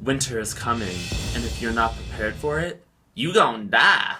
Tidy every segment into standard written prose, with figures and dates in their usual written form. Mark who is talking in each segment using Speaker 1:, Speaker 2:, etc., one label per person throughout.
Speaker 1: Winter is coming, and if you're not prepared for it, you gon' die.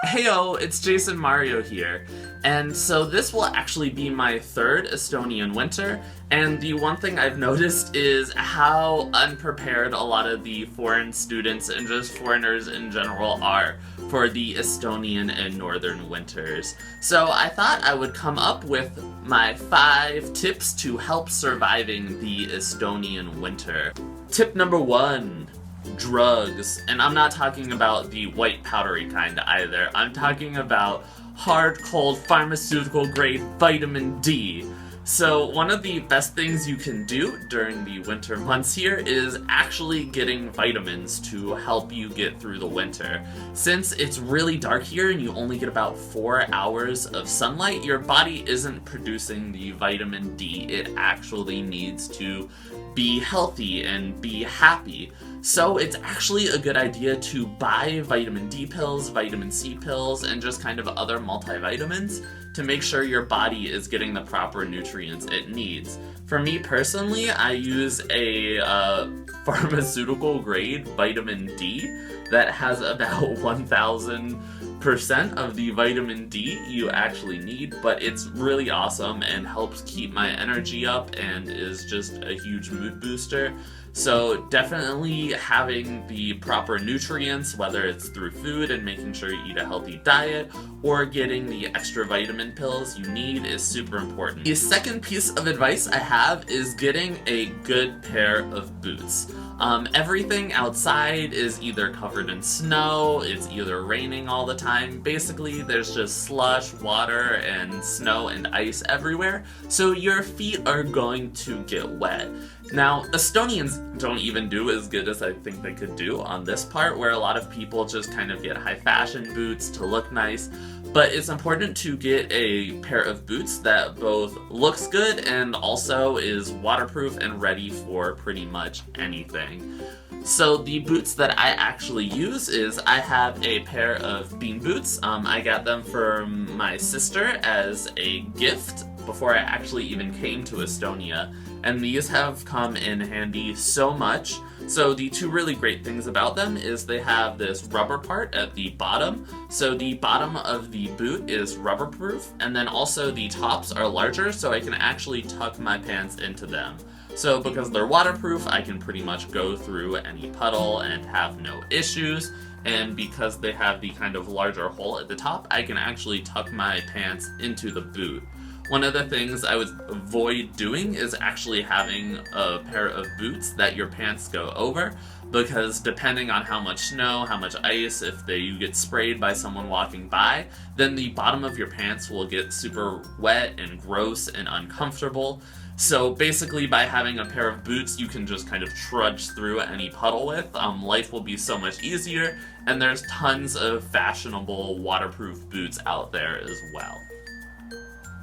Speaker 1: Heyo, it's Jason Mario here, and so this will actually be my third Estonian winter, and the one thing I've noticed is how unprepared a lot of the foreign students and just foreigners in general are for the Estonian and northern winters. So I thought I would come up with my 5 tips to help surviving the Estonian winter. Tip number 1. Drugs. And I'm not talking about the white powdery kind either. I'm talking about hard, cold, pharmaceutical grade vitamin D. So one of the best things you can do during the winter months here is actually getting vitamins to help you get through the winter. Since it's really dark here and you only get about 4 hours of sunlight, your body isn't producing the vitamin D it actually needs to be healthy and be happy. So it's actually a good idea to buy vitamin D pills, vitamin C pills, and just kind of other multivitamins to make sure your body is getting the proper nutrients it needs. For me personally, I use a pharmaceutical grade vitamin D that has about 1000% of the vitamin D you actually need, but it's really awesome and helps keep my energy up and is just a huge mood booster. So definitely having the proper nutrients, whether it's through food and making sure you eat a healthy diet, or getting the extra vitamin pills you need is super important. The second piece of advice I have is getting a good pair of boots. Everything outside is either covered in snow, it's either raining all the time. Basically, there's just slush, water, and snow and ice everywhere, so your feet are going to get wet. Now, Estonians don't even do as good as I think they could do on this part, where a lot of people just kind of get high fashion boots to look nice, but it's important to get a pair of boots that both looks good and also is waterproof and ready for pretty much anything. So the boots that I actually use is I have a pair of bean boots. I got them from my sister as a gift before I actually even came to Estonia, and these have come in handy so much. So the 2 really great things about them is they have this rubber part at the bottom, so the bottom of the boot is rubber proof, and then also the tops are larger so I can actually tuck my pants into them. So because they're waterproof, I can pretty much go through any puddle and have no issues, and because they have the kind of larger hole at the top, I can actually tuck my pants into the boot. One of the things I would avoid doing is actually having a pair of boots that your pants go over, because depending on how much snow, how much ice, if you get sprayed by someone walking by, then the bottom of your pants will get super wet and gross and uncomfortable. So basically, by having a pair of boots you can just kind of trudge through any puddle with, life will be so much easier, and there's tons of fashionable waterproof boots out there as well.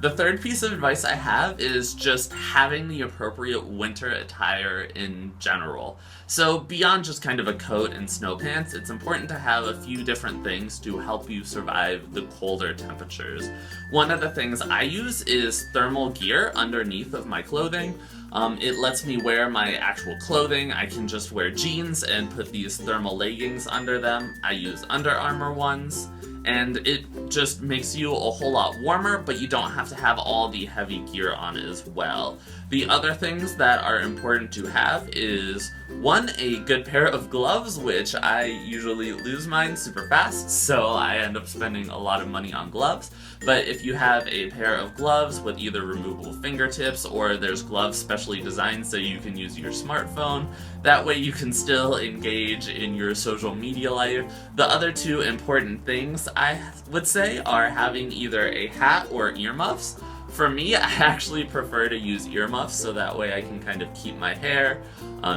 Speaker 1: The third piece of advice I have is just having the appropriate winter attire in general. So beyond just kind of a coat and snow pants, it's important to have a few different things to help you survive the colder temperatures. One of the things I use is thermal gear underneath of my clothing. It lets me wear my actual clothing. I can just wear jeans and put these thermal leggings under them. I use Under Armour ones, and it just makes you a whole lot warmer, but you don't have to have all the heavy gear on as well. The other things that are important to have is, 1, a good pair of gloves, which I usually lose mine super fast, so I end up spending a lot of money on gloves. But if you have a pair of gloves with either removable fingertips, or there's gloves specially designed so you can use your smartphone, that way you can still engage in your social media life. The other 2 important things I would say are having either a hat or earmuffs. For me, I actually prefer to use earmuffs so that way I can kind of keep my hair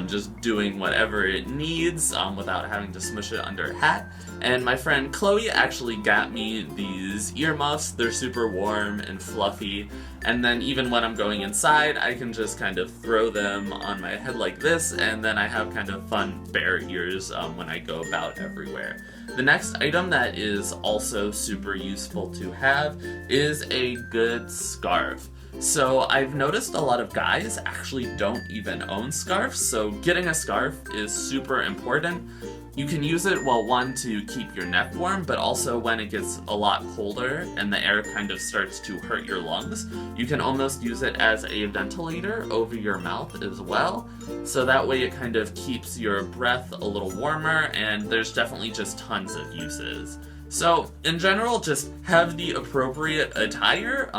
Speaker 1: just doing whatever it needs without having to smush it under a hat. And my friend Chloe actually got me these earmuffs. They're super warm and fluffy, and then even when I'm going inside, I can just kind of throw them on my head like this, and then I have kind of fun bear ears when I go about everywhere. The next item that is also super useful to have is a good scarf. So I've noticed a lot of guys actually don't even own scarves, so getting a scarf is super important. You can use it, well, one, to keep your neck warm, but also when it gets a lot colder and the air kind of starts to hurt your lungs, you can almost use it as a ventilator over your mouth as well. So that way it kind of keeps your breath a little warmer, and there's definitely just tons of uses. So in general, just have the appropriate attire,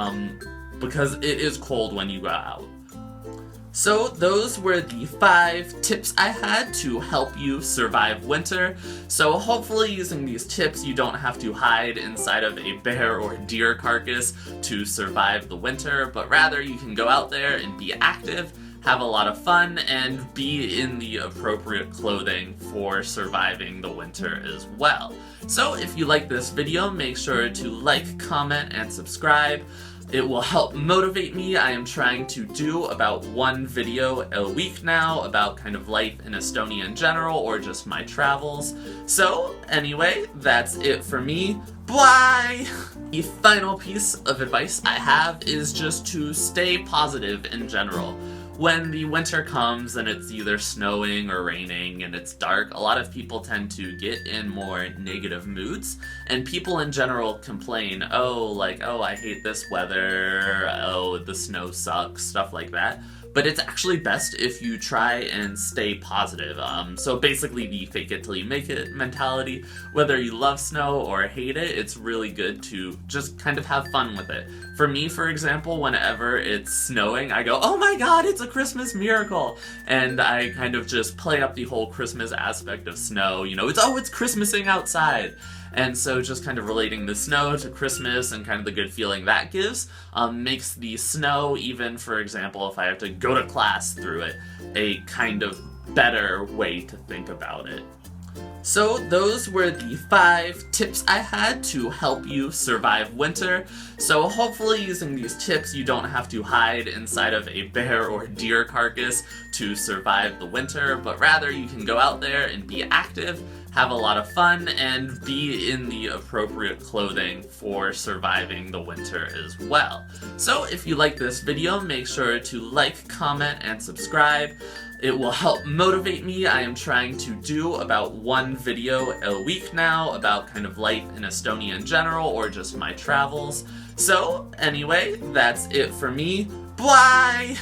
Speaker 1: because it is cold when you go out. So those were the 5 tips I had to help you survive winter. So hopefully using these tips you don't have to hide inside of a bear or deer carcass to survive the winter, but rather you can go out there and be active, have a lot of fun, and be in the appropriate clothing for surviving the winter as well. So if you like this video, make sure to like, comment, and subscribe. It will help motivate me. I am trying to do about 1 video a week now about kind of life in Estonia in general or just my travels. So anyway, that's it for me. Bye! The final piece of advice I have is just to stay positive in general. When the winter comes and it's either snowing or raining and it's dark, a lot of people tend to get in more negative moods, and people in general complain, oh, I hate this weather, oh, the snow sucks, stuff like that. But it's actually best if you try and stay positive. So basically the fake it till you make it mentality. Whether you love snow or hate it, it's really good to just kind of have fun with it. For me, for example, whenever it's snowing, I go, oh my god, it's a Christmas miracle! And I kind of just play up the whole Christmas aspect of snow. You know, it's Christmasing outside! And so just kind of relating the snow to Christmas and kind of the good feeling that gives makes the snow, even for example, if I have to go to class through it, a kind of better way to think about it. So those were the 5 tips I had to help you survive winter. So hopefully using these tips you don't have to hide inside of a bear or deer carcass to survive the winter, but rather you can go out there and be active, have a lot of fun, and be in the appropriate clothing for surviving the winter as well. So if you like this video, make sure to like, comment, and subscribe. It will help motivate me. I am trying to do about 1 video a week now about kind of life in Estonia in general or just my travels. So anyway, that's it for me. Bye!